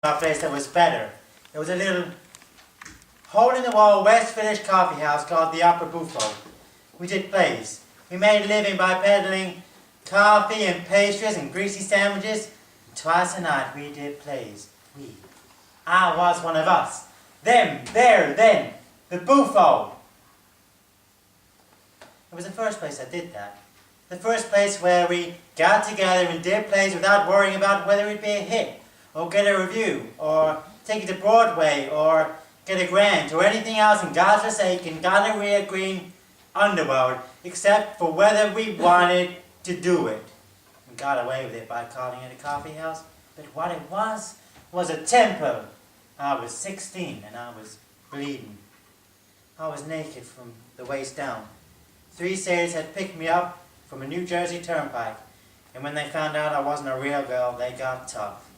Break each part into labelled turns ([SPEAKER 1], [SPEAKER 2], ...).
[SPEAKER 1] our place that was better. It was a little hole-in-the-wall West Village coffee house called the Opera Buffo. We did plays. We made a living by peddling coffee and pastries and greasy sandwiches. Twice a night we did plays. I was one of us. Them, there, then. The Buffo. It was the first place I did that. The first place where we got together and did plays without worrying about whether it'd be a hit, or get a review, or take it to Broadway, or get a grant, or anything else in God's forsaken, gonorrhea green underworld, except for whether we wanted to do it. We got away with it by calling it a coffee house, but what it was a temple. I was 16 and I was bleeding. I was naked from the waist down. 3 sailors had picked me up from a New Jersey turnpike, and when they found out I wasn't a real girl, they got tough.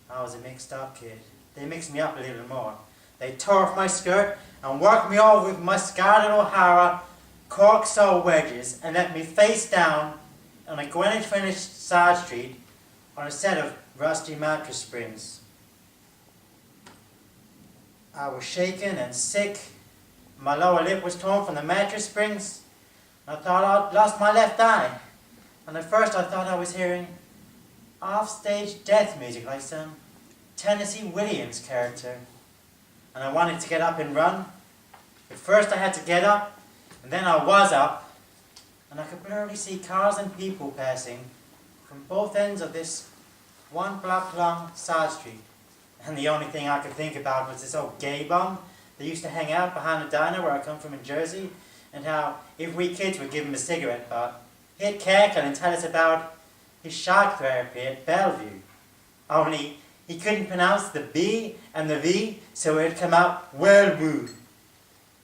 [SPEAKER 1] I was a mixed up kid. They mixed me up a little more. They tore off my skirt and worked me over with my Scarlett O'Hara cork sole wedges and let me face down on a Greenwich Village side street on a set of rusty mattress springs. I was shaken and sick. My lower lip was torn from the mattress springs. I thought I'd lost my left eye. And at first I thought I was hearing off-stage death music like some Tennessee Williams character. And I wanted to get up and run. But first I had to get up, and then I was up, and I could barely see cars and people passing from both ends of this 1 block long side street. And the only thing I could think about was this old gay bum that used to hang out behind the diner where I come from in Jersey, and how if we kids would give him a cigarette butt, he'd cackle and tell us about his shock therapy at Bellevue. Only he couldn't pronounce the B and the V, so it'd come out well-woo.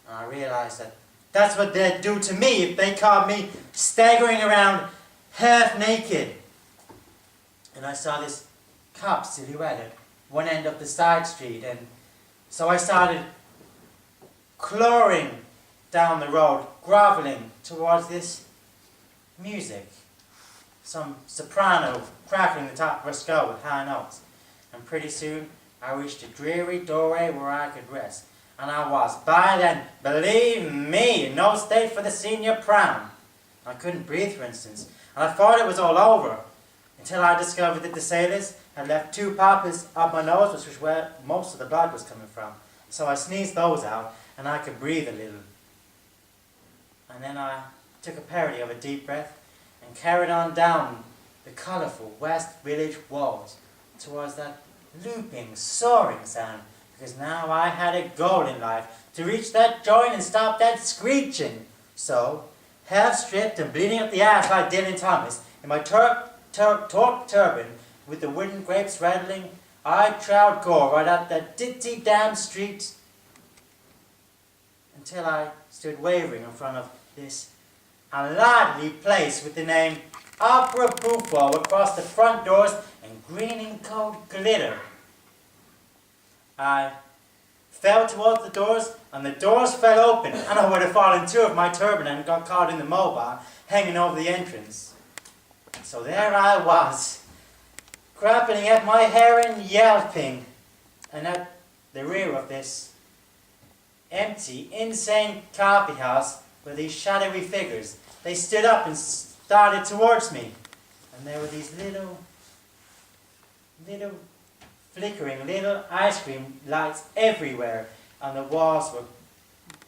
[SPEAKER 1] And I realized that that's what they'd do to me if they caught me staggering around half naked. And I saw this cop silhouette at one end of the side street, and so I started clawing down the road, groveling towards this music. Some soprano crackling the top of her skull with high notes. And pretty soon I reached a dreary doorway where I could rest. And I was, by then, believe me, in no state for the senior prom. I couldn't breathe, for instance, and I thought it was all over, until I discovered that the sailors had left 2 poppers up my nose, which was where most of the blood was coming from. So I sneezed those out, and I could breathe a little. And then I took a parody of a deep breath and carried on down the colourful West Village walls towards that looping, soaring sound, because now I had a goal in life, to reach that joint and stop that screeching. So, half-stripped and bleeding up the ass like Dylan Thomas, in my torque turban, with the wooden grapes rattling, I trowed gore right up that ditty damn street, until I stood wavering in front of this unlikely place with the name Opera Buffo across the front doors and green and cold glitter. I fell towards the doors, and the doors fell open, and I would have fallen too if my turban and got caught in the mobile hanging over the entrance. So there I was, grappling at my hair and yelping, and at the rear of this empty, insane coffee house were these shadowy figures. They stood up and started towards me, and there were these little flickering little ice cream lights everywhere, and the walls were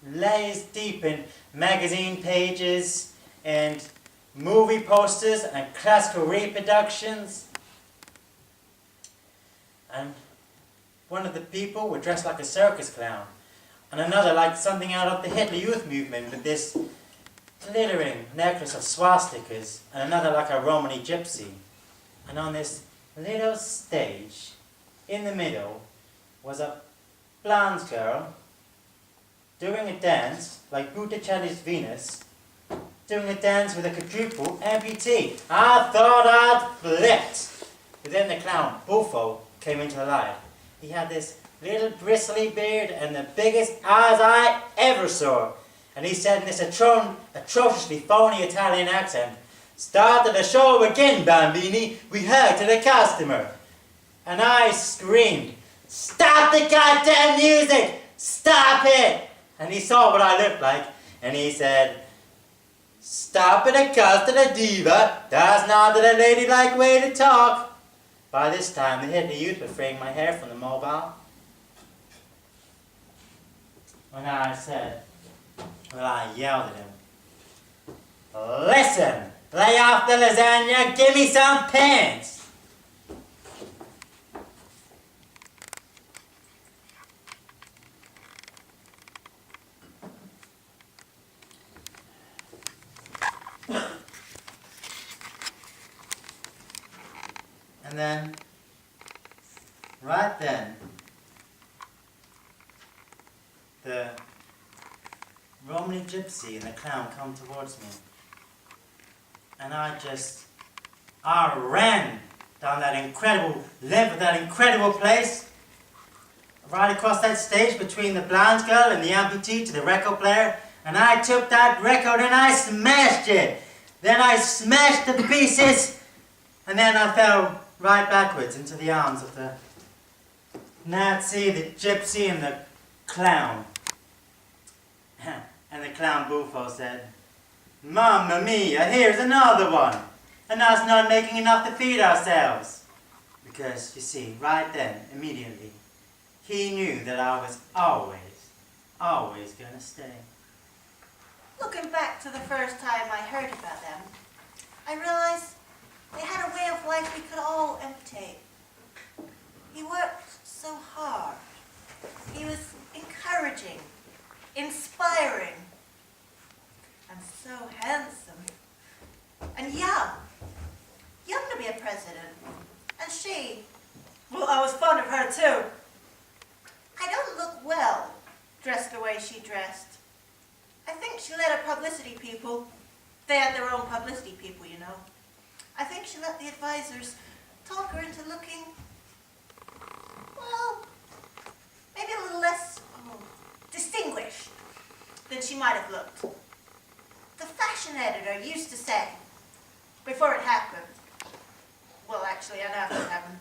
[SPEAKER 1] laced deep in magazine pages and movie posters and classical reproductions. And one of the people were dressed like a circus clown, and another like something out of the Hitler Youth movement with this glittering necklace of swastikas, and another like a Romany gypsy. And on this little stage, in the middle, was a blonde girl doing a dance like Botticelli's Venus, doing a dance with a quadruple amputee. I thought I'd flipped. But then the clown, Buffo, came into the light. He had this little bristly beard and the biggest eyes I ever saw. And he said in this atrociously phony Italian accent, "Start the show again, Bambini. We heard to the customer." And I screamed, "Stop the goddamn music! Stop it!" And he saw what I looked like, and he said, "Stop it, Augusta the diva. That's not the ladylike way to talk." By this time, the hippie youth were freeing my hair from the mobile. When I said, well, I yelled at him, "Listen, lay off the lasagna, give me some pants." And then, right then, the Romany gypsy and the clown come towards me. And I ran down that incredible length of that incredible place, right across that stage between the blind girl and the amputee to the record player, and I took that record and I smashed it. Then I smashed the pieces, and then I fell right backwards into the arms of the Nazi, the gypsy, and the clown. And the clown Bufo said, "Mamma mia, here's another one. And us not making enough to feed ourselves." Because, you see, right then, immediately, he knew that I was always going to stay.
[SPEAKER 2] Looking back to the first time I heard about them, I realized they had a way of life we could all imitate. He worked so hard. He was encouraging, inspiring, and so handsome. And young to be a president. And she, well, I was fond of her too. I don't look well dressed the way she dressed. I think she let her publicity people, they had their own publicity people, you know. I think she let the advisors talk her into looking, well, maybe a little less distinguished than she might have looked. The fashion editor used to say, before it happened, well, actually, and after it happened,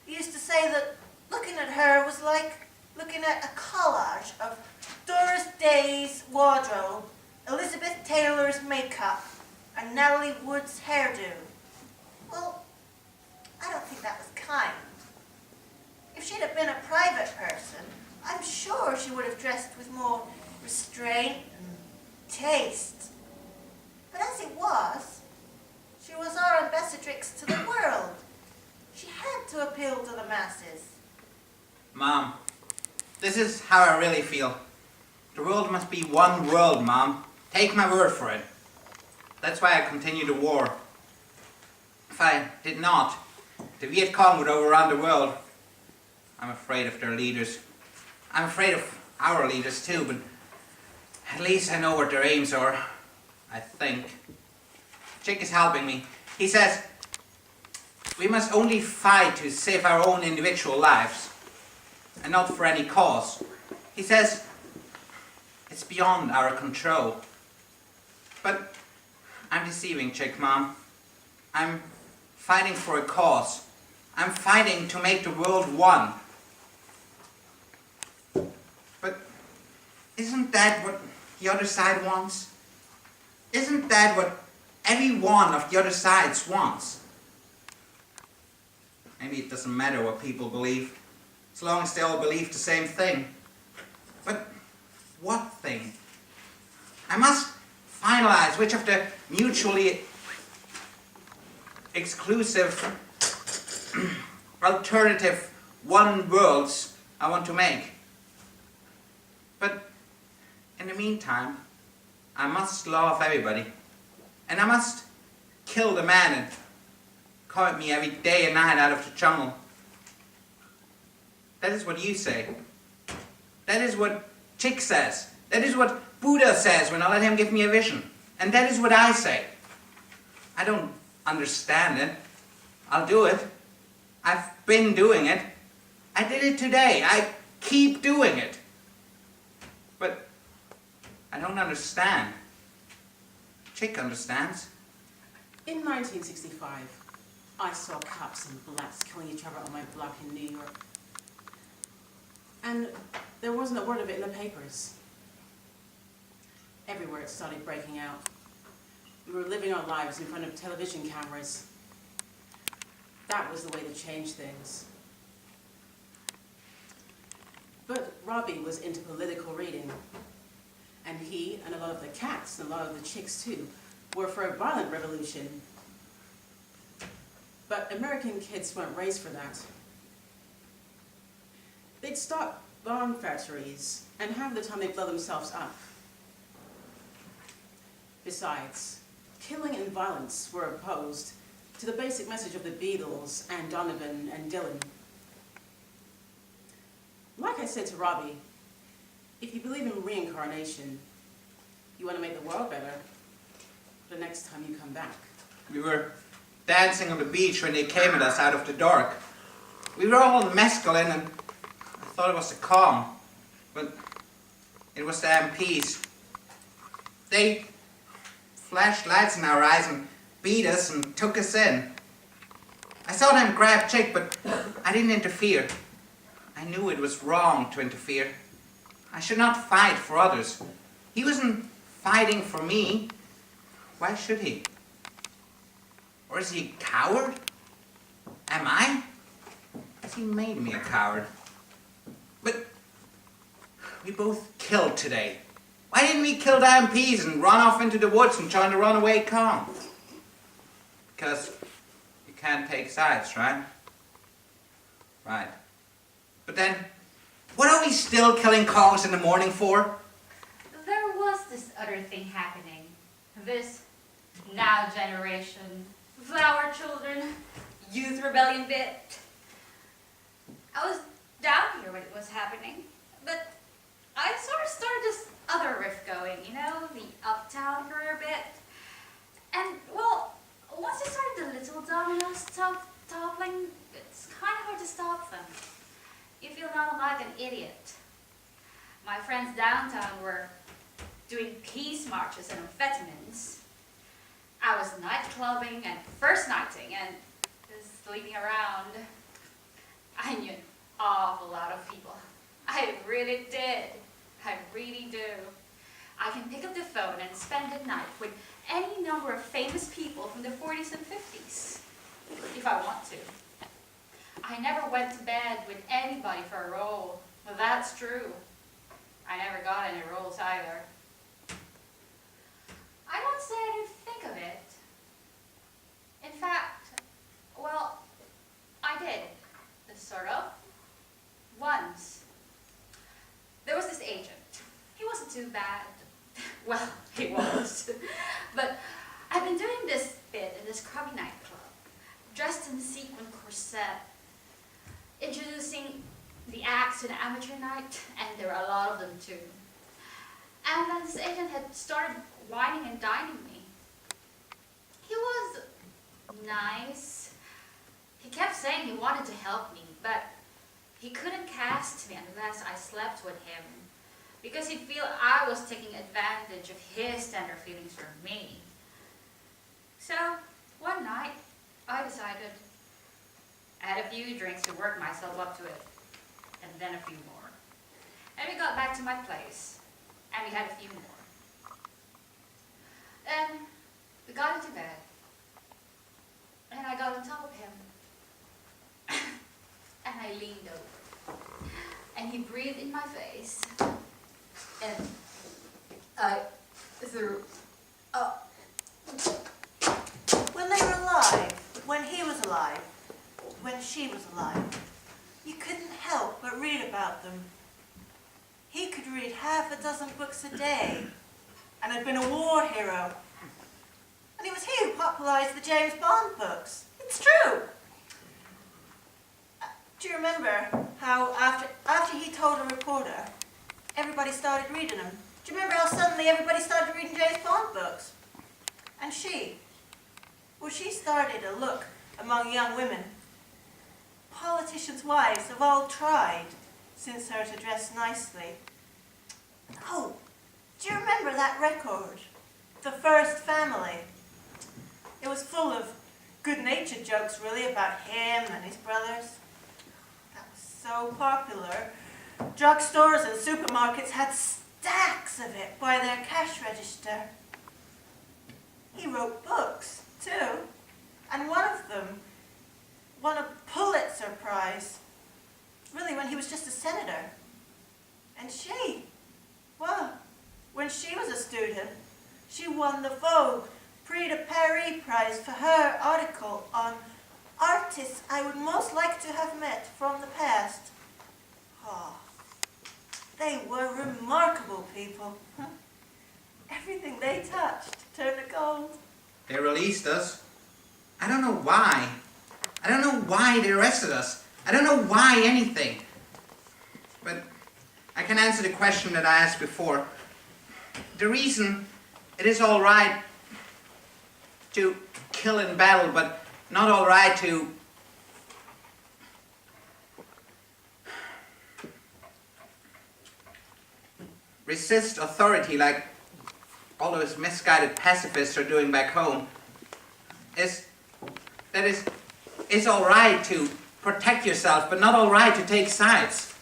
[SPEAKER 2] he used to say that looking at her was like looking at a collage of Doris Day's wardrobe, Elizabeth Taylor's makeup, and Natalie Wood's hairdo. Well, I don't think that was kind. If she'd have been a private person, I'm sure she would have dressed with more restraint and taste. But as it was, she was our ambassadrix to the world. She had to appeal to the masses.
[SPEAKER 3] Mom, this is how I really feel. The world must be one world, Mom. Take my word for it. That's why I continue the war. If I did not, the Viet Cong would overrun the world. I'm afraid of their leaders. I'm afraid of our leaders too, but at least I know what their aims are. I think. Chick is helping me. He says, we must only fight to save our own individual lives, and not for any cause. He says, it's beyond our control. But I'm deceiving Chick, Mom. I'm fighting for a cause. I'm fighting to make the world one. But isn't that what the other side wants? Isn't that what every one of the other sides wants? Maybe it doesn't matter what people believe, as long as they all believe the same thing. But what thing? I must finalize which of the mutually exclusive alternative one worlds I want to make. But in the meantime, I must love everybody. And I must kill the man that caught me every day and night out of the jungle. That is what you say. That is what Chick says. That is what Buddha says when I let him give me a vision. And that is what I say. I don't understand it. I'll do it. I've been doing it. I did it today. I keep doing it. But I don't understand. Chick understands.
[SPEAKER 4] In 1965, I saw cops and blacks killing each other on my block in New York. And there wasn't a word of it in the papers. Everywhere it started breaking out. We were living our lives in front of television cameras. That was the way to change things. But Robbie was into political reading. And he, and a lot of the cats, and a lot of the chicks too, were for a violent revolution. But American kids weren't raised for that. They'd start bomb factories, and half the time they'd blow themselves up. Besides, killing and violence were opposed to the basic message of the Beatles and Donovan and Dylan. Like I said to Robbie, if you believe in reincarnation, you want to make the world better the next time you come back.
[SPEAKER 3] We were dancing on the beach when they came at us out of the dark. We were all mescaline and I thought it was the calm, but it was the MPs. They flashed lights in our eyes and beat us and took us in. I saw them grab Chick, but I didn't interfere. I knew it was wrong to interfere. I should not fight for others. He wasn't fighting for me. Why should he? Or is he a coward? Am I? Has he made me a coward? But we both killed today. Why didn't we kill the MPs and run off into the woods and join the runaway calm? Because you can't take sides, right? Right. But then, what are we still killing cows in the morning for?
[SPEAKER 5] There was this other thing happening. This now generation, flower children, youth rebellion bit. I was down here when it was happening, but I sort of started this other riff going, you know, the uptown career bit. And, well, once I started the little dominoes toppling, it's kind of hard to stop them. You feel not like an idiot. My friends downtown were doing peace marches and amphetamines. I was nightclubbing and first nighting and just sleeping around. I knew an awful lot of people. I really did. I really do. I can pick up the phone and spend the night with any number of famous people from the 40s and 50s, if I want to. I never went to bed with anybody for a role. Well, that's true. I never got any roles either. I don't say I didn't think of it. In fact, well, I did, sort of, once. There was this agent. He wasn't too bad. Well, he was. But I've been doing this bit in this scrubby nightclub, dressed in a sequin corset, introducing the acts to the amateur night, and there were a lot of them too. And then this agent had started whining and dining me. He was nice. He kept saying he wanted to help me, but he couldn't cast me unless I slept with him, because he'd feel I was taking advantage of his tender feelings for me. So, one night, I decided I had a few drinks to work myself up to it, and then a few more. And we got back to my place, and we had a few more. Then, we got into bed, and I got on top of him. And I leaned over, and he breathed in my face, and I threw up.
[SPEAKER 2] When they were alive, when he was alive, when she was alive, you couldn't help but read about them. He could read half a dozen books a day and had been a war hero. And it was he who popularized the James Bond books. It's true. Do you remember how after he told a reporter, everybody started reading them? Do you remember how suddenly everybody started reading James Bond books? And she, well, she started a look among young women. Politicians' wives have all tried since her to dress nicely. Oh, do you remember that record? The First Family. It was full of good-natured jokes really about him and his brothers. That was so popular. Drugstores and supermarkets had stacks of it by their cash register. He wrote books, too, and one of them won a Pulitzer Prize, really when he was just a senator. And she, well, when she was a student, she won the Vogue Prix de Paris Prize for her article on artists I would most like to have met from the past. Oh, they were remarkable people. Everything they touched turned to gold.
[SPEAKER 3] They released us. I don't know why. I don't know why they arrested us. I don't know why anything. But I can answer the question that I asked before. The reason it is all right to kill in battle, but not all right to resist authority like all those misguided pacifists are doing back home, it's all right to protect yourself, but not all right to take sides.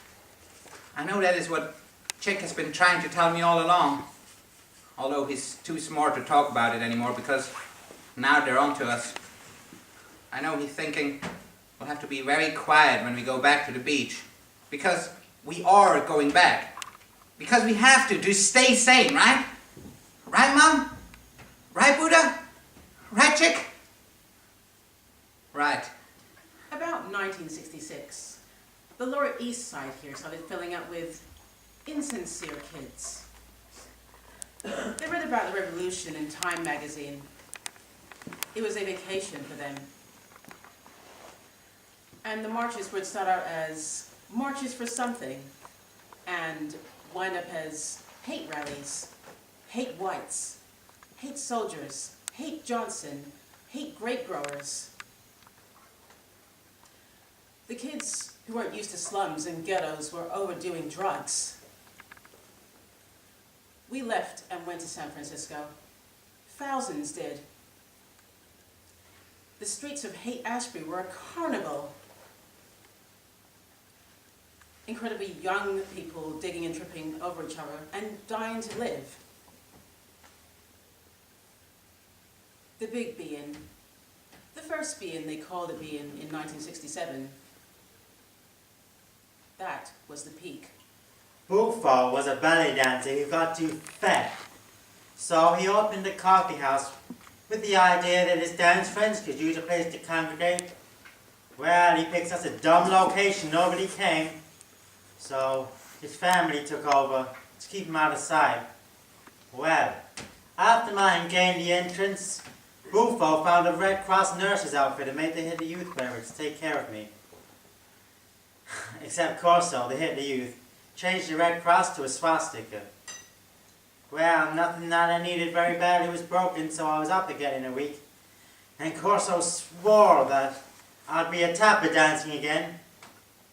[SPEAKER 3] I know that is what Chick has been trying to tell me all along, although he's too smart to talk about it anymore because now they're onto us. I know he's thinking we'll have to be very quiet when we go back to the beach, because we are going back. Because we have to stay sane, right? Right, Mom? Right, Buddha? Right, Chick? Right.
[SPEAKER 4] About 1966, the Lower East Side here started filling up with insincere kids. They read about the revolution in Time magazine. It was a vacation for them. And the marches would start out as marches for something and wind up as hate rallies, hate whites, hate soldiers, hate Johnson, hate grape growers. The kids who weren't used to slums and ghettos were overdoing drugs. We left and went to San Francisco. Thousands did. The streets of Haight-Ashbury were a carnival. Incredibly young people digging and tripping over each other and dying to live. The big be-in, the first be-in they called a be-in in 1967, that was the peak.
[SPEAKER 1] Bufo was a ballet dancer who got too fat. So he opened a coffee house with the idea that his dance friends could use a place to congregate. Well, he picked us a dumb location, nobody came. So his family took over to keep him out of sight. Well, after mine gained the entrance, Bufo found a Red Cross nurse's outfit and made the Hitler Youth bearers take care of me. Except Corso, the Hitler Youth, changed the Red Cross to a swastika. Well, nothing that I needed very badly was broken, so I was up again in a week. And Corso swore that I'd be a tapper dancing again,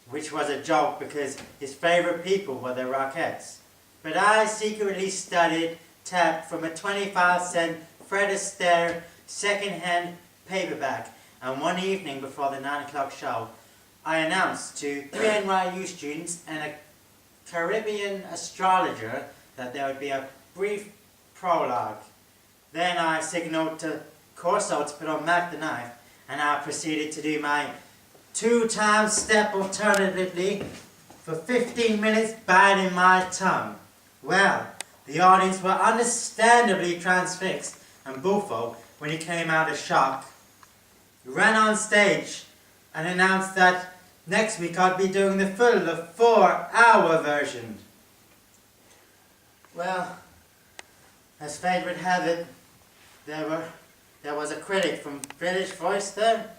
[SPEAKER 1] which was a joke because his favorite people were the Rockettes. But I secretly studied tap from a 25-cent Fred Astaire second-hand paperback, and one evening before the 9 o'clock show, I announced to 3 NYU students and a Caribbean astrologer that there would be a brief prologue. Then I signaled to Corso to put on Mac the Knife, and I proceeded to do my 2-time step alternatively for 15 minutes biting my tongue. Well, the audience were understandably transfixed, and Bufo, when he came out of shock, ran on stage and announced that next week I'd be doing the full 4-hour version. Well, as fate would have it, there was a critic from British Voice there,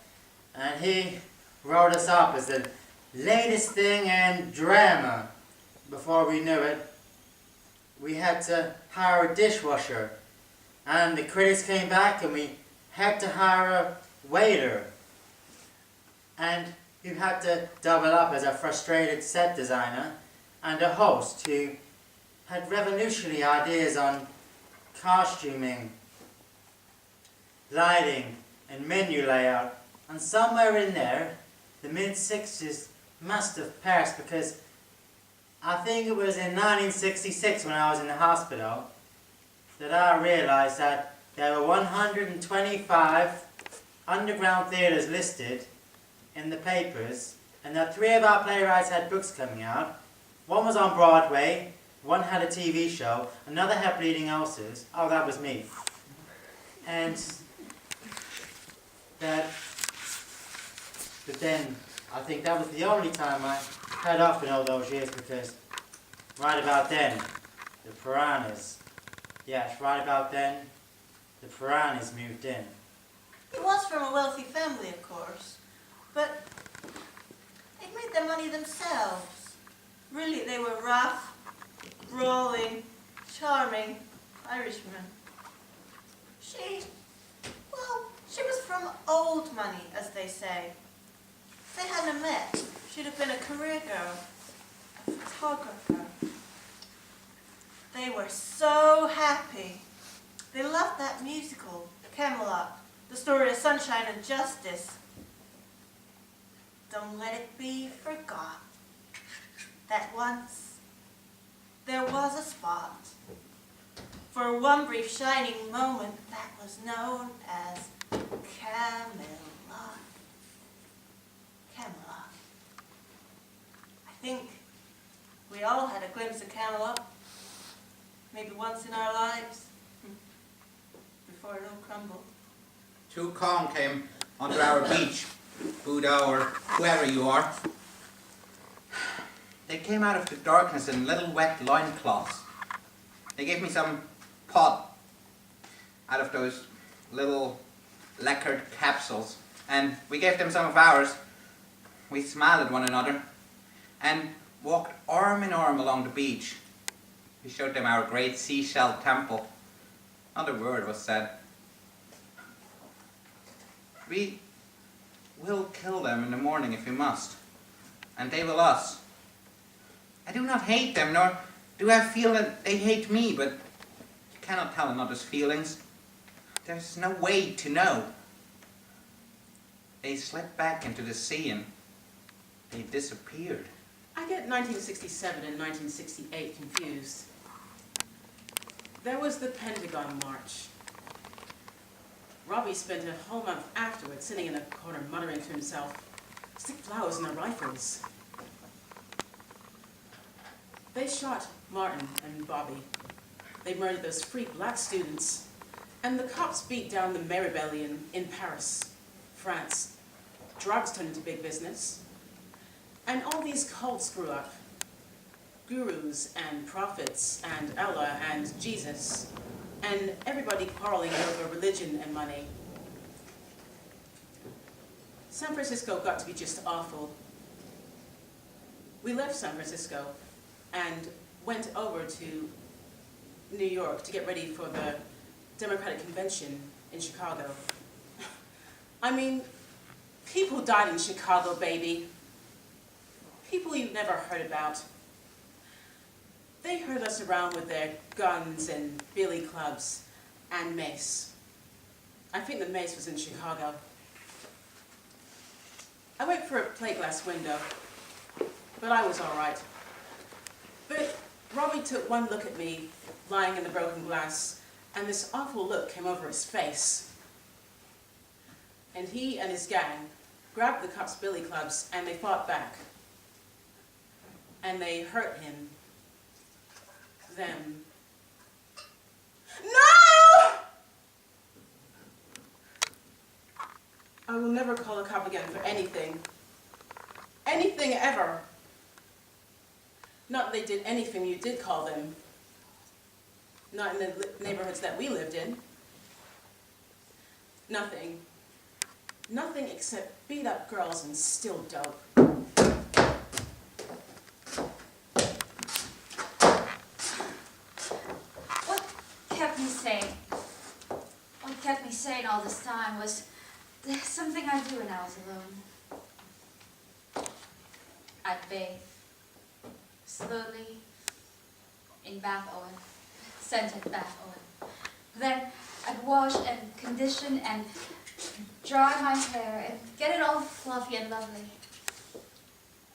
[SPEAKER 1] and he wrote us up as the latest thing in drama. Before we knew it, we had to hire a dishwasher, and the critics came back and we had to hire a waiter, and you had to double up as a frustrated set designer and a host who had revolutionary ideas on costuming, lighting, and menu layout. And somewhere in there, the mid-60s must have passed, because I think it was in 1966 when I was in the hospital that I realized that there were 125 underground theaters listed in the papers, and that 3 of our playwrights had books coming out. One was on Broadway, one had a TV show, another had bleeding ulcers. Oh, that was me. And but then I think that was the only time I had off in all those years, because right about then, the Piranhas, yes, right about then, the Piranhas moved in.
[SPEAKER 2] He was from a wealthy family, of course, but they made their money themselves. Really, they were rough, brawling, charming Irishmen. She was from old money, as they say. If they hadn't met, she'd have been a career girl, a photographer. They were so happy. They loved that musical, Camelot, the story of sunshine and justice. Don't let it be forgot that once there was a spot, for one brief shining moment, that was known as Camelot. Camelot. I think we all had a glimpse of Camelot, maybe once in our lives, before it all crumbled.
[SPEAKER 3] 2 Kong came onto our beach, Buddha or whoever you are. They came out of the darkness in little wet loincloths. They gave me some pot out of those little lacquered capsules, and we gave them some of ours. We smiled at one another and walked arm in arm along the beach. We showed them our great seashell temple. Not a word was said. We will kill them in the morning if we must, and they will us. I do not hate them, nor do I feel that they hate me, but you cannot tell another's feelings. There's no way to know. They slipped back into the sea and they disappeared.
[SPEAKER 4] I get 1967 and 1968 confused. There was the Pentagon March. Robbie spent a whole month afterwards sitting in a corner muttering to himself, "Stick flowers in their rifles." They shot Martin and Bobby. They murdered those free black students. And the cops beat down the May Rebellion in Paris, France. Drugs turned into big business. And all these cults grew up. Gurus and prophets and Allah and Jesus. And everybody quarreling over religion and money. San Francisco got to be just awful. We left San Francisco and went over to New York to get ready for the Democratic Convention in Chicago. I mean, people died in Chicago, baby. People you've never heard about. They herd us around with their guns and billy clubs and mace. I think the mace was in Chicago. I went for a plate glass window, but I was all right. But Robbie took one look at me lying in the broken glass, and this awful look came over his face. And he and his gang grabbed the cops' billy clubs and they fought back. And they hurt him. Them. No! I will never call a cop again for anything. Anything ever. Not that they did anything you did call them. Not in the neighborhoods that we lived in. Nothing. Nothing except beat up girls and steal dope.
[SPEAKER 5] What kept me sane all this time was something I do when I was alone. I'd bathe, slowly, in bath oil, scented bath oil. Then I'd wash and condition and dry my hair and get it all fluffy and lovely.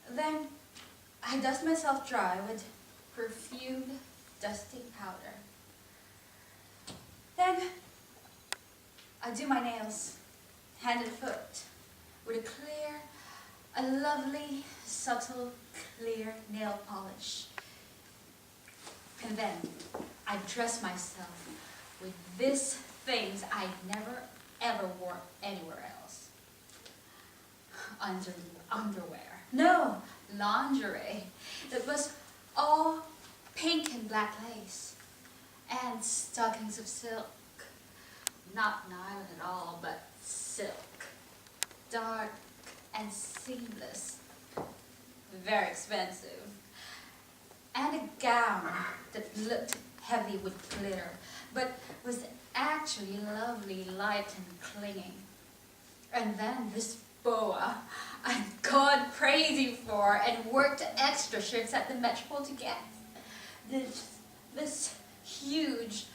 [SPEAKER 5] Then I dust myself dry with perfumed dusting powder. Then I do my nails, hand and foot, with a lovely, subtle, clear nail polish. And then I dress myself with these things I never ever wore anywhere else. Underwear. No, lingerie. It was all pink and black lace. And stockings of silk. Not nylon at all, but silk. Dark and seamless. Very expensive. And a gown that looked heavy with glitter, but was actually lovely, light and clinging. And then this boa I'd gone crazy for and worked extra shifts at the Metropole to get. This huge,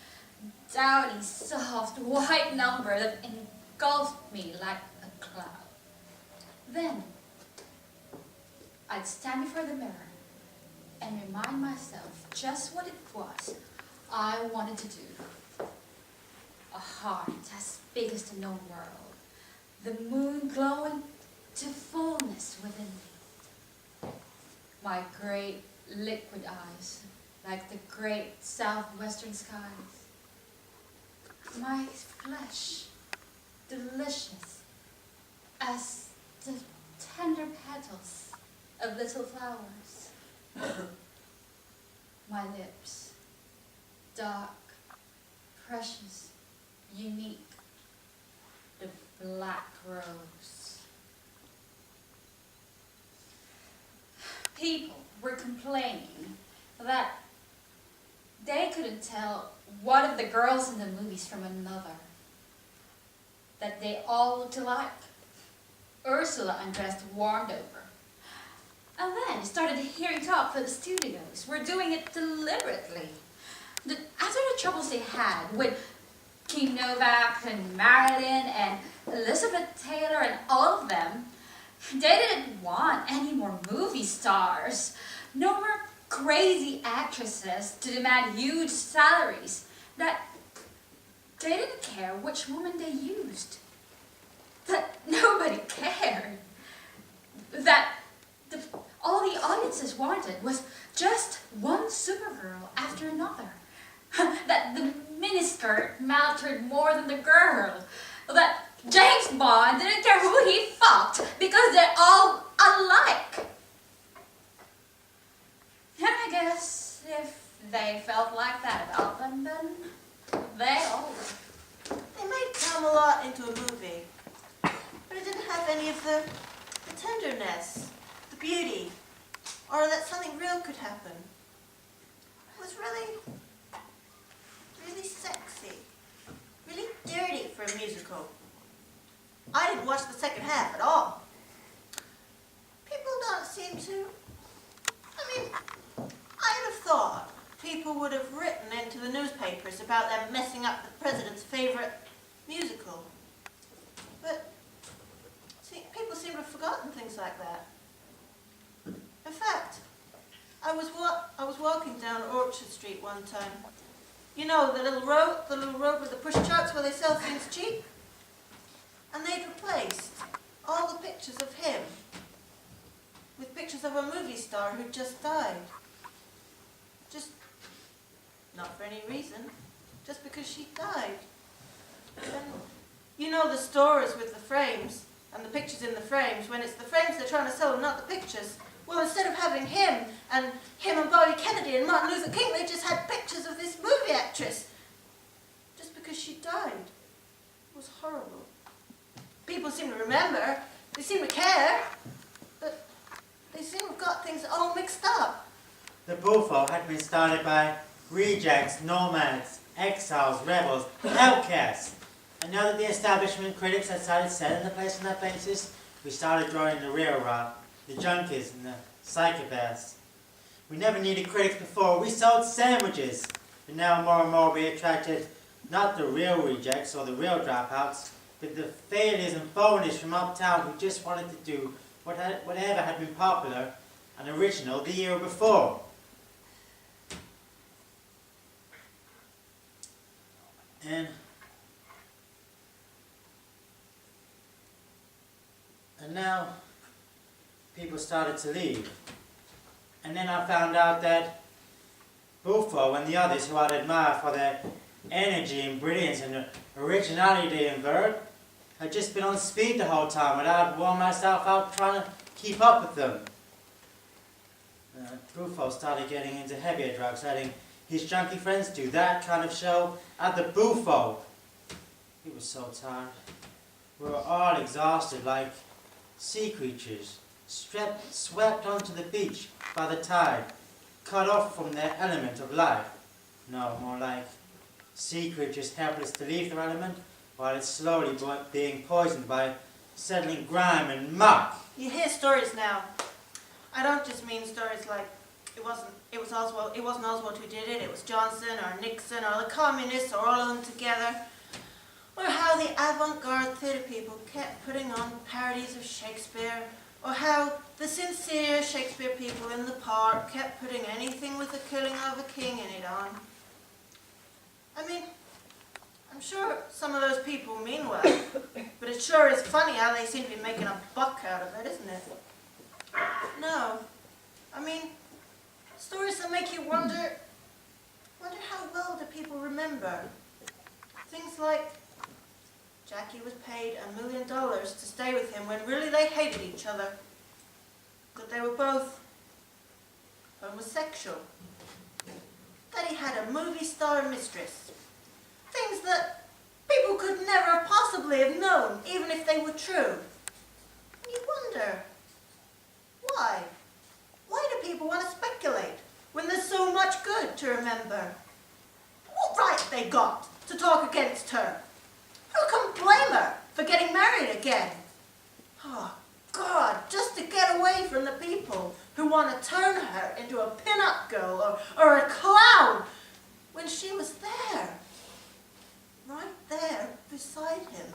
[SPEAKER 5] downy, soft, white number that engulfed me like a cloud. Then I'd stand before the mirror and remind myself just what it was I wanted to do. A heart as big as the known world, the moon glowing to fullness within me. My great liquid eyes, like the great southwestern skies. My flesh, delicious as the tender petals of little flowers. My lips, dark, precious, unique, the black rose. People were complaining that they couldn't tell one of the girls in the movies from another, that they all looked alike. Ursula undressed, warmed over. And then started hearing talk that the studios were doing it deliberately. That after the troubles they had with Kim Novak and Marilyn and Elizabeth Taylor and all of them, they didn't want any more movie stars, no more crazy actresses to demand huge salaries, that they didn't care which woman they used, that nobody cared, that all the audiences wanted was just one Supergirl after another, that the miniskirt mattered more than the girl, that James Bond didn't care who he fucked because they're all alike. And I guess if they felt like that about them, then they all were.
[SPEAKER 2] They made Camelot into a movie, but it didn't have any of the tenderness, the beauty, or that something real could happen. It was really sexy, really dirty for a musical. I didn't watch the second half at all. People don't seem to, I'd have thought people would have written into the newspapers about them messing up the president's favorite musical. But people seem to have forgotten things like that. In fact, I was walking down Orchard Street one time. You know, the little road with the push charts where they sell things cheap? And they'd replaced all the pictures of him with pictures of a movie star who'd just died. Just, not for any reason, just because she died. And you know the stores with the frames and the pictures in the frames, when it's the frames they're trying to sell and not the pictures. Well, instead of having him and Bobby Kennedy and Martin Luther King, they just had pictures of this movie actress. Just because she died. It was horrible. People seem to remember, they seem to care, but they seem to have got things all mixed up.
[SPEAKER 1] The Bufo had been started by rejects, nomads, exiles, rebels, outcasts. And now that the establishment critics had started setting the place on that basis, we started drawing the real rot, the junkies and the psychopaths. We never needed critics before, we sold sandwiches. But now more and more we attracted not the real rejects or the real dropouts, with the failures and phonies from uptown who just wanted to do whatever had been popular and original the year before. And now people started to leave. And then I found out that Buffo and the others who I'd admired for their energy and brilliance and the originality they invert had just been on speed the whole time without worn myself out trying to keep up with them. Buffo started getting into heavier drugs, letting his junkie friends do that kind of show at the Buffo. He was so tired. We were all exhausted like sea creatures, swept onto the beach by the tide, cut off from their element of life. No, more like sea creatures helpless to leave their element, while it's slowly being poisoned by settling grime and muck.
[SPEAKER 2] You hear stories now. I don't just mean stories like it wasn't Oswald who did it, it was Johnson or Nixon or the communists or all of them together. Or how the avant-garde theatre people kept putting on parodies of Shakespeare, or how the sincere Shakespeare people in the park kept putting anything with the killing of a king in it on. I mean, I'm sure some of those people mean well, but it sure is funny how they seem to be making a buck out of it, isn't it? No. I mean, stories that make you wonder how well do people remember? Things like Jackie was paid $1 million to stay with him when really they hated each other. That they were both homosexual. That he had a movie star mistress. Things that people could never possibly have known, even if they were true. And you wonder, why? Why do people want to speculate when there's so much good to remember? What right they got to talk against her? Who can blame her for getting married again? Oh, God, just to get away from the people who want to turn her into a pin-up girl or a clown when she was there, right there beside him,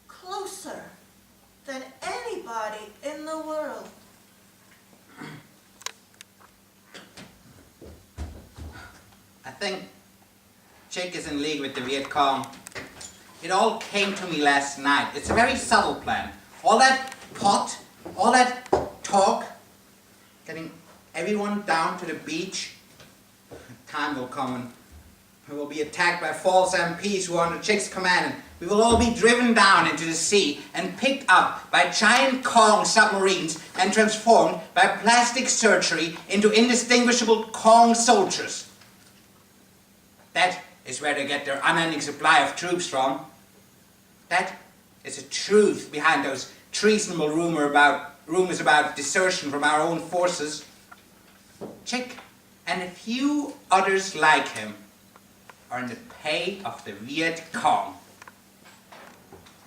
[SPEAKER 2] closer than anybody in the world.
[SPEAKER 3] I think Chick is in league with the Viet Cong. It all came to me last night. It's a very subtle plan. All that pot, all that talk, getting everyone down to the beach. Time will come and we will be attacked by false MPs who are under Chick's command, and we will all be driven down into the sea and picked up by giant Kong submarines and transformed by plastic surgery into indistinguishable Kong soldiers. That is where they get their unending supply of troops from. That is the truth behind those treasonable rumors about desertion from our own forces. Chick and a few others like him are in the pay of the Viet Cong.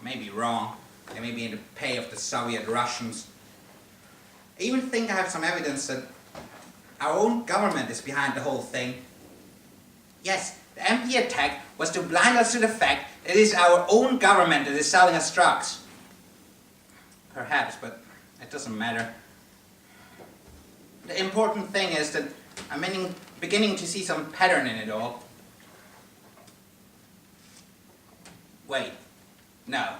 [SPEAKER 3] I may be wrong. They may be in the pay of the Soviet Russians. I even think I have some evidence that our own government is behind the whole thing. Yes, the MP attack was to blind us to the fact that it is our own government that is selling us drugs. Perhaps, but it doesn't matter. The important thing is that I'm beginning to see some pattern in it all. Wait, no.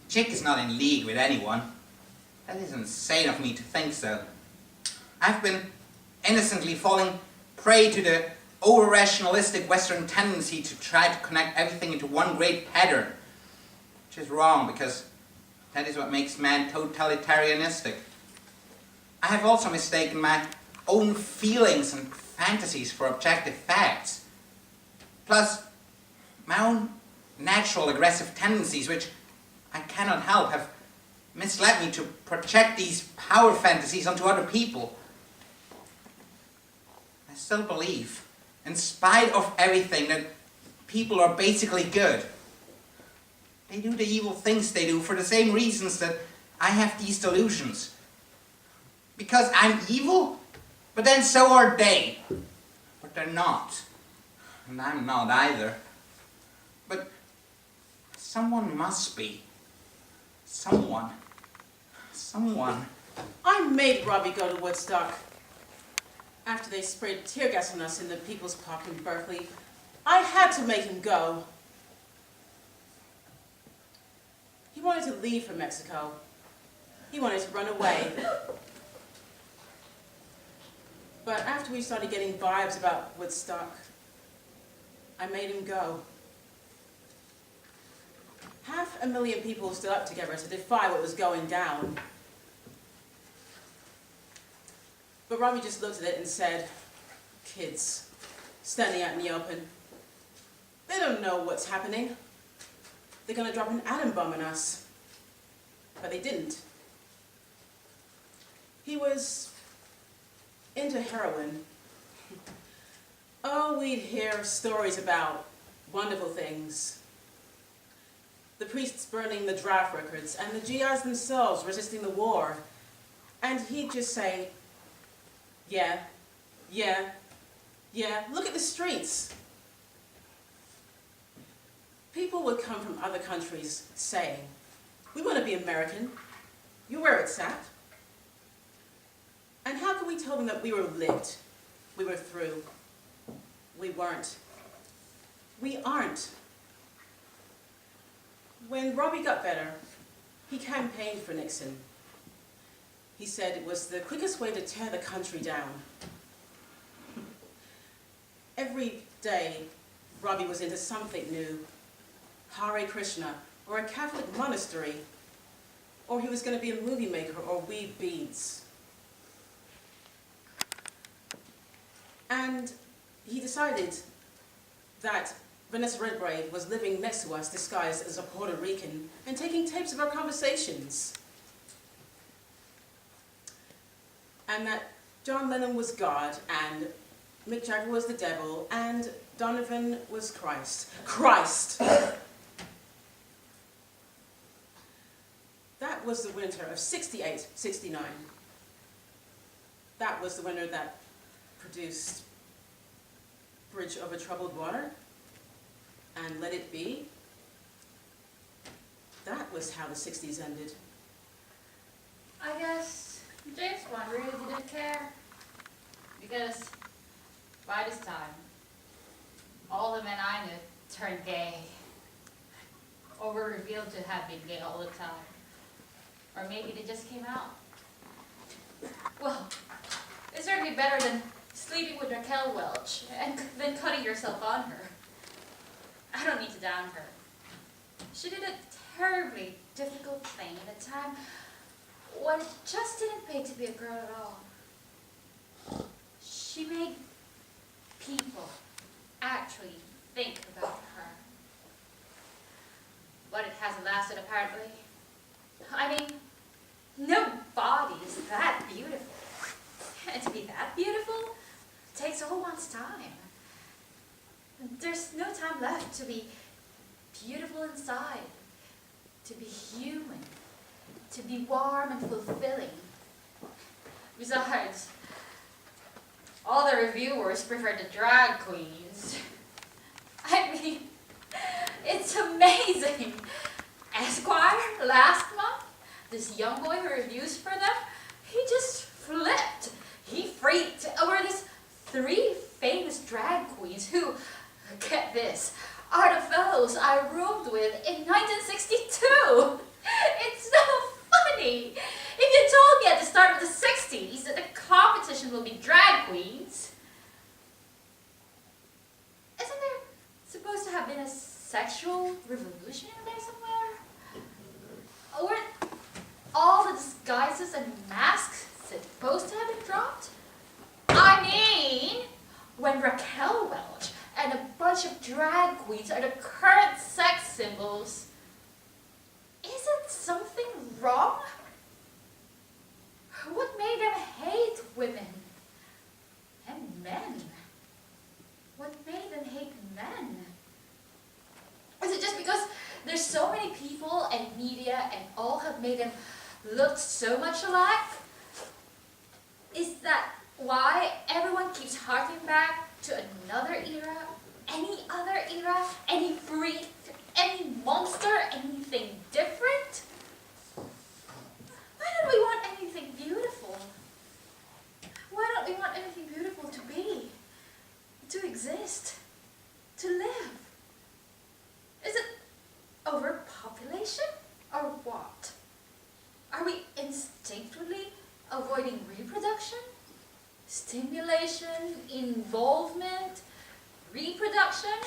[SPEAKER 3] Chick is not in league with anyone. That is insane of me to think so. I've been innocently falling prey to the over-rationalistic Western tendency to try to connect everything into one great pattern, which is wrong because that is what makes man totalitarianistic. I have also mistaken my own feelings and fantasies for objective facts. Plus, my own natural aggressive tendencies, which I cannot help, have misled me to project these power fantasies onto other people. I still believe, in spite of everything, that people are basically good. They do the evil things they do for the same reasons that I have these delusions. Because I'm evil? But then so are they. But they're not. And I'm not either. But Someone must be. Someone. Someone.
[SPEAKER 4] I made Robbie go to Woodstock. After they sprayed tear gas on us in the People's Park in Berkeley, I had to make him go. He wanted to leave for Mexico. He wanted to run away. But after we started getting vibes about Woodstock, I made him go. 500,000 people stood up together to defy what was going down. But Robbie just looked at it and said, kids, standing out in the open, they don't know what's happening. They're gonna drop an atom bomb on us. But they didn't. He was into heroin. Oh, we'd hear stories about wonderful things. The priests burning the draft records, and the GIs themselves resisting the war. And he'd just say, yeah, yeah, yeah, look at the streets. People would come from other countries saying, we want to be American. You're where it's at. And how could we tell them that we were lit? We were through. We weren't. We aren't. When Robbie got better, he campaigned for Nixon. He said it was the quickest way to tear the country down. Every day, Robbie was into something new. Hare Krishna, or a Catholic monastery, or he was going to be a movie maker or weave beads. And he decided that Vanessa Redgrave was living next to us disguised as a Puerto Rican and taking tapes of our conversations. And that John Lennon was God, and Mick Jagger was the devil, and Donovan was Christ. Christ! That was the winter of 68, 69. That was the winter that produced Bridge Over Troubled Water and Let It Be. That was how the 60s ended.
[SPEAKER 5] I guess James Bond really didn't care. Because by this time, all the men I knew turned gay. Or were revealed to have been gay all the time. Or maybe they just came out. Well, it's certainly better than sleeping with Raquel Welch and then cutting yourself on her. I don't need to down her. She did a terribly difficult thing at a time when it just didn't pay to be a girl at all. She made people actually think about her. But it hasn't lasted, apparently. I mean, no body is that beautiful. And to be that beautiful takes a whole one's time. There's no time left to be beautiful inside, to be human, to be warm and fulfilling. Besides, all the reviewers prefer the drag queens. I mean, it's amazing. Esquire, last month, this young boy who reviews for them, he just flipped. He freaked over these 3 famous drag queens who, get this, are the fellows I roomed with in 1962. It's so funny. If you told me at the start of the 60s that the competition will be drag queens, isn't there supposed to have been a sexual revolution in there somewhere? Weren't all the disguises and masks supposed to have been dropped? I mean, when Raquel Welch and a bunch of drag queens are the current sex symbols, isn't something wrong? What made them hate women and men? What made them hate men? Is it just because there's so many people and media and all have made them look so much alike? Is that why everyone keeps harking back to another era, any other era, any brief any monster, anything different? Why don't we want anything beautiful? Why don't we want anything beautiful to be, to exist, to live? Is it overpopulation or what? Are we instinctively avoiding reproduction? Stimulation, involvement, reproduction?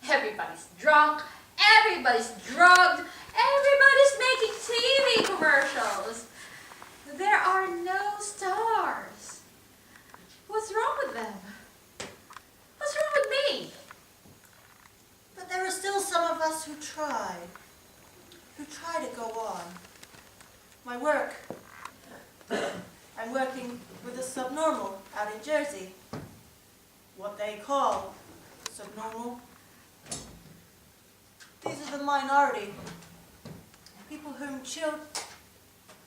[SPEAKER 5] Everybody's drunk, everybody's drugged, everybody's making TV commercials. There are no stars. What's wrong with them? What's wrong with me?
[SPEAKER 2] But there are still some of us who try to go on. My work. I'm working with a subnormal out in Jersey. What they call subnormal. These are the minority. People whom children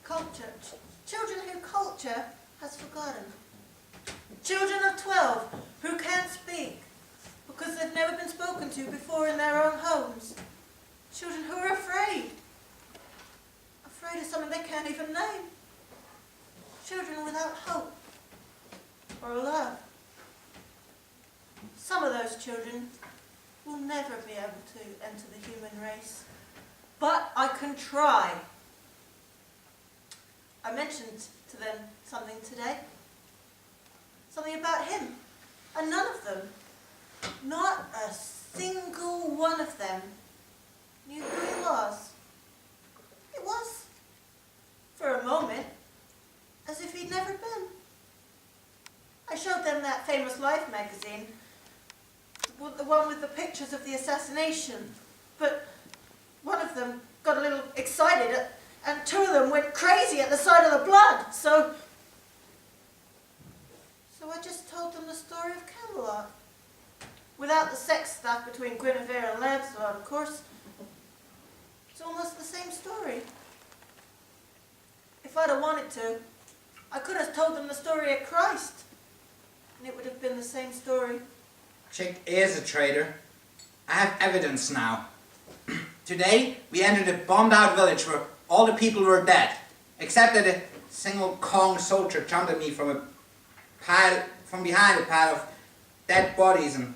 [SPEAKER 2] who culture has forgotten. Children of 12 who can't speak because they've never been spoken to before in their own homes. Children who are afraid of something they can't even name. Children without hope or love. Some of those children will never be able to enter the human race, but I can try. I mentioned to them something today, something about him, and none of them, not a single one of them, knew who he was. It was, for a moment, as if he'd never been. I showed them that famous Life magazine, the one with the pictures of the assassination, but one of them got a little excited and two of them went crazy at the sight of the blood, so I just told them the story of Camelot. Without the sex stuff between Guinevere and Lancelot, of course. It's almost the same story. If I'd have wanted to, I could have told them the story of Christ, and it would have been the same story.
[SPEAKER 3] Chick is a traitor. I have evidence now. Today, we entered a bombed-out village where all the people were dead, except that a single Kong soldier jumped at me from behind a pile of dead bodies and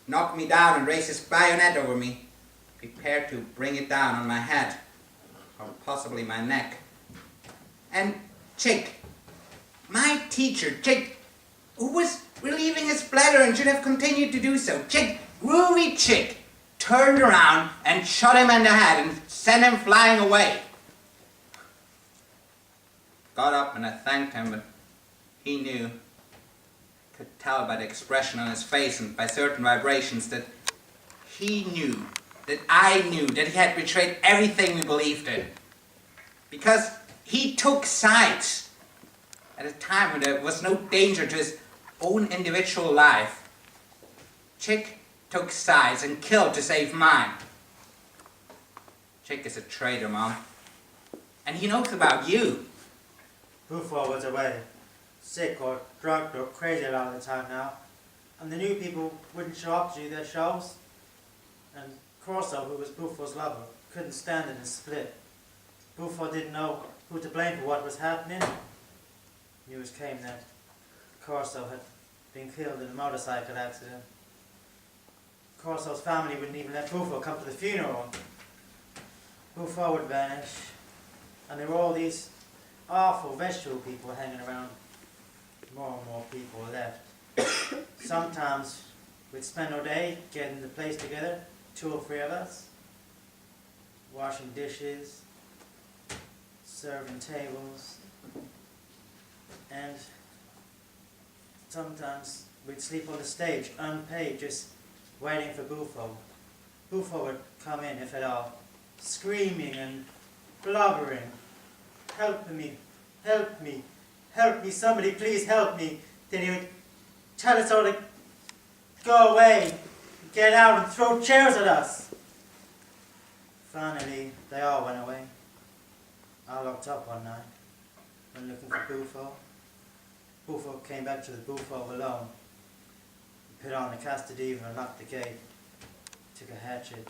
[SPEAKER 3] knocked me down and raised his bayonet over me, prepared to bring it down on my head, or possibly my neck. And Chick, my teacher, Chick, who was relieving his bladder and should have continued to do so, Chick, groovy Chick, turned around and shot him in the head and sent him flying away. Got up and I thanked him, but he knew, could tell by the expression on his face and by certain vibrations that he knew, that I knew, that he had betrayed everything we believed in. Because he took sides at a time when there was no danger to his own individual life. Chick took sides and killed to save mine. Chick is a traitor, Mom. And he knows about you.
[SPEAKER 1] Bufo was away, sick or drugged or crazy a lot of the time now, and the new people wouldn't show up to do their shows. And Corso, who was Bufo's lover, couldn't stand it and split. Bufo didn't know who to blame for what was happening. News came that Corso had been killed in a motorcycle accident. Corso's family wouldn't even let Bufo come to the funeral. Bufo would vanish, and there were all these awful vegetable people hanging around. More and more people left. Sometimes we'd spend all day getting the place together, 2 or 3 of us, washing dishes, serving tables, and sometimes we'd sleep on the stage, unpaid, just waiting for Bufo. Bufo would come in, if at all, screaming and blubbering. Help me, help me, help me, somebody please help me. Then he would tell us all to go away, get out and throw chairs at us. Finally, they all went away. I locked up one night when looking for Bufo. Bufo came back to the Bufo alone. He put on the Castadiva and locked the gate. Took a hatchet,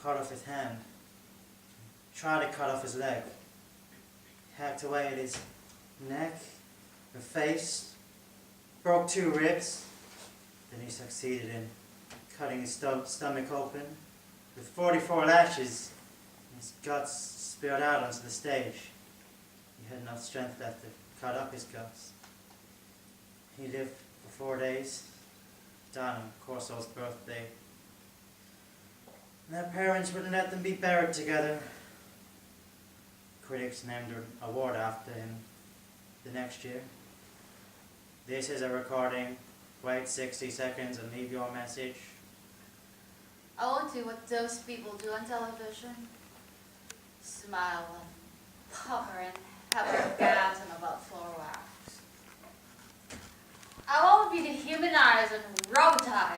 [SPEAKER 1] cut off his hand. Tried to cut off his leg. Hacked away at his neck, the face, broke 2 ribs. Then he succeeded in cutting his stomach open with 44 lashes. His guts spilled out onto the stage. He had enough strength left to cut up his guts. He lived for 4 days, died on Corso's birthday. And their parents wouldn't let them be buried together. Critics named an award after him the next year. This is a recording. Wait 60 seconds and leave your message.
[SPEAKER 5] I won't do what those people do on television. Smile and pucker and have an orgasm about floor wax. I won't be dehumanized and robotized.